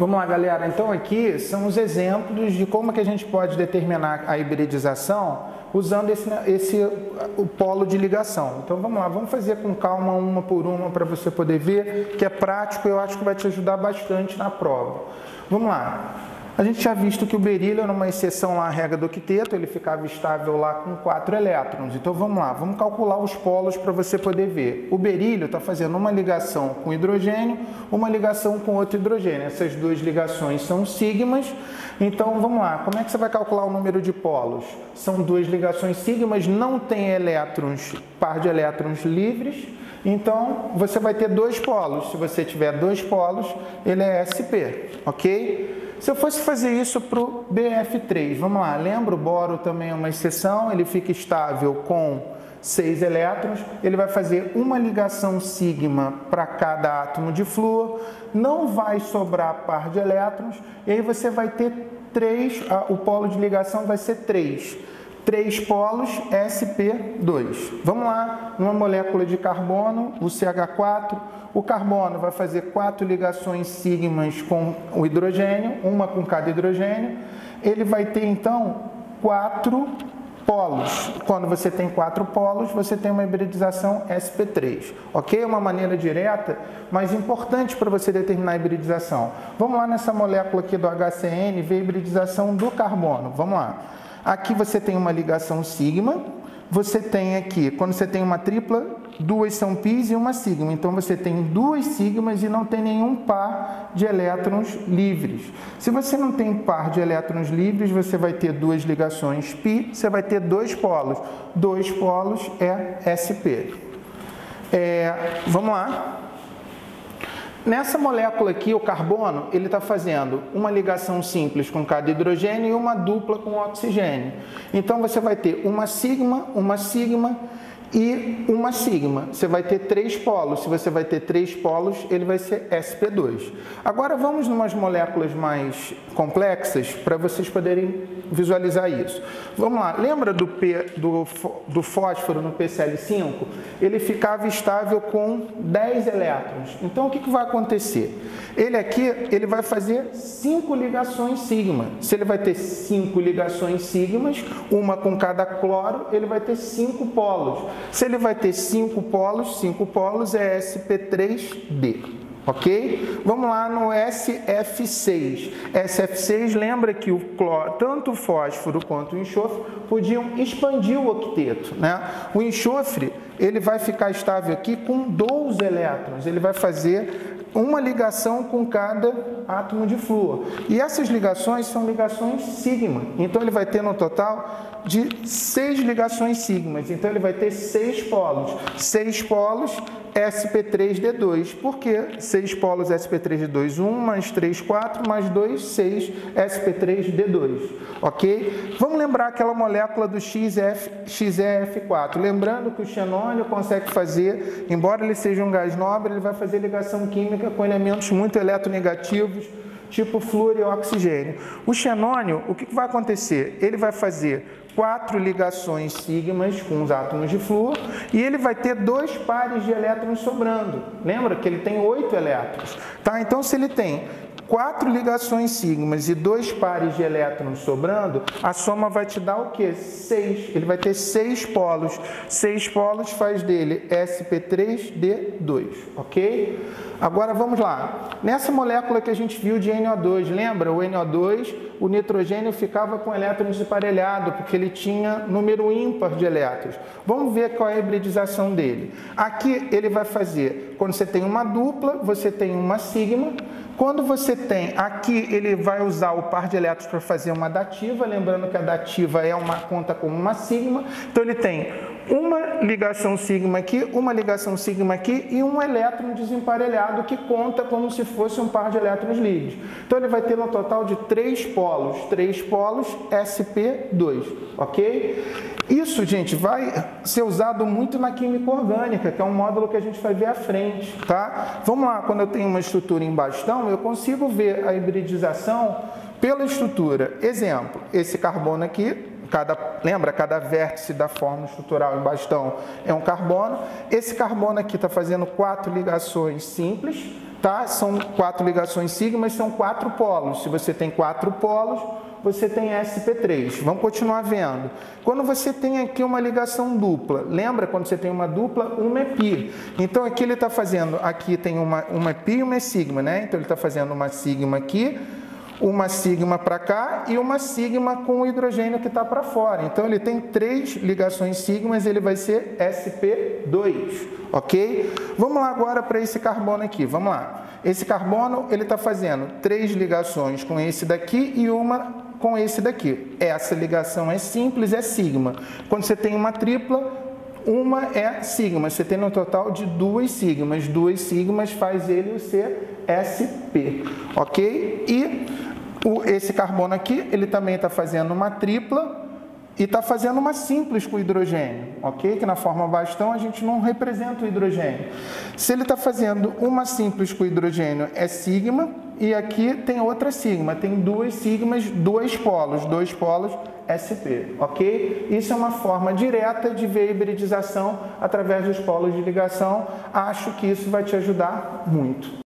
Vamos lá, galera. Então aqui são os exemplos de como que a gente pode determinar a hibridização usando o polo de ligação. Então vamos lá, vamos fazer com calma uma por uma para você poder ver que é prático e eu acho que vai te ajudar bastante na prova. Vamos lá. A gente já visto que o berílio era uma exceção lá à regra do octeto, ele ficava estável lá com 4 elétrons. Então vamos lá, vamos calcular os polos para você poder ver. O berílio está fazendo uma ligação com hidrogênio, uma ligação com outro hidrogênio. Essas duas ligações são sigmas. Então vamos lá, como é que você vai calcular o número de polos? São duas ligações sigmas, não tem elétrons, par de elétrons livres. Então você vai ter dois polos. Se você tiver dois polos, ele é sp, ok? Se eu fosse fazer isso para o BF3, vamos lá, lembra o boro também é uma exceção, ele fica estável com 6 elétrons, ele vai fazer uma ligação sigma para cada átomo de flúor, não vai sobrar par de elétrons, e aí você vai ter 3, o polo de ligação vai ser 3. 3 polos sp2. Vamos lá, uma molécula de carbono, o CH4, o carbono vai fazer 4 ligações sigmas com o hidrogênio, uma com cada hidrogênio. Ele vai ter então 4 polos. Quando você tem 4 polos, você tem uma hibridização sp3. Ok? É uma maneira direta, mas importante para você determinar a hibridização. Vamos lá nessa molécula aqui do HCN, ver a hibridização do carbono. Vamos lá. Aqui você tem uma ligação sigma, você tem aqui, quando você tem uma tripla, 2 são πs e uma sigma. Então você tem 2 sigmas e não tem nenhum par de elétrons livres. Se você não tem par de elétrons livres, você vai ter 2 ligações π, você vai ter 2 polos. 2 polos é sp. Vamos lá. Nessa molécula aqui, o carbono, ele está fazendo uma ligação simples com cada hidrogênio e uma dupla com oxigênio. Então, você vai ter uma sigma e uma sigma. Você vai ter 3 polos. Se você vai ter 3 polos, ele vai ser sp2. Agora, vamos em umas moléculas mais complexas para vocês poderem visualizar isso. Vamos lá. Lembra do fósforo no PCl5? Ele ficava estável com 10 elétrons. Então, o que vai acontecer? Ele aqui, ele vai fazer 5 ligações sigma. Se ele vai ter 5 ligações sigmas, uma com cada cloro, ele vai ter 5 polos. Se ele vai ter 5 polos é sp3d. Ok? Vamos lá no SF6. SF6 lembra que o cloro, tanto o fósforo quanto o enxofre podiam expandir o octeto, né? O enxofre, ele vai ficar estável aqui com 12 elétrons. Ele vai fazer uma ligação com cada átomo de flúor. E essas ligações são ligações sigma. Então ele vai ter no total de 6 ligações sigmas. Então ele vai ter 6 polos. 6 polos sp3d2. Por que 6 polos sp3d2? 1 mais 3, 4, mais 2, 6 sp3d2. Ok? Vamos lembrar aquela molécula do XeF4. Lembrando que o xenônio consegue fazer, embora ele seja um gás nobre, ele vai fazer ligação química com elementos muito eletronegativos, tipo flúor e oxigênio. O xenônio, o que vai acontecer? Ele vai fazer 4 ligações sigmas com os átomos de flúor e ele vai ter 2 pares de elétrons sobrando. Lembra que ele tem 8 elétrons. Tá? Então, se ele tem 4 ligações sigmas e 2 pares de elétrons sobrando, a soma vai te dar o quê? 6. Ele vai ter 6 polos. 6 polos faz dele sp3d2, ok? Agora vamos lá. Nessa molécula que a gente viu de NO2, lembra? O NO2, o nitrogênio ficava com elétrons desemparelhado, porque ele tinha número ímpar de elétrons. Vamos ver qual é a hibridização dele. Aqui ele vai fazer, quando você tem uma dupla, você tem uma sigma. Quando você tem aqui, ele vai usar o par de elétrons para fazer uma dativa, lembrando que a dativa conta como uma sigma. Então ele tem uma ligação sigma aqui, uma ligação sigma aqui e um elétron desemparelhado que conta como se fosse um par de elétrons livres. Então ele vai ter um total de 3 polos sp2, ok? Isso, gente, vai ser usado muito na química orgânica, que é um módulo que a gente vai ver à frente, tá? Vamos lá, quando eu tenho uma estrutura em bastão, eu consigo ver a hibridização pela estrutura. Exemplo, esse carbono aqui, lembra, cada vértice da fórmula estrutural em bastão é um carbono. Esse carbono aqui está fazendo 4 ligações simples, tá? São 4 ligações sigmas, são 4 polos. Se você tem 4 polos, você tem sp3. Vamos continuar vendo. Quando você tem aqui uma ligação dupla, lembra quando você tem uma dupla, uma é π. Então aqui ele está fazendo, aqui tem uma π e uma sigma, né? Então ele está fazendo uma sigma aqui, uma sigma para cá e uma sigma com o hidrogênio que está para fora. Então ele tem 3 ligações sigmas, ele vai ser sp2, ok? Vamos lá agora para esse carbono aqui, vamos lá. Esse carbono, ele está fazendo 3 ligações com esse daqui e uma com esse daqui. Essa ligação é simples, é sigma. Quando você tem uma tripla, uma é sigma. Você tem no total de 2 sigmas. 2 sigmas faz ele ser sp, ok? E esse carbono aqui, ele também está fazendo uma tripla e está fazendo uma simples com hidrogênio, ok? Que na forma bastão a gente não representa o hidrogênio. Se ele está fazendo uma simples com hidrogênio é sigma, e aqui tem outra sigma, tem 2 sigmas, 2 polos sp, ok? Isso é uma forma direta de ver a hibridização através dos polos de ligação. Acho que isso vai te ajudar muito.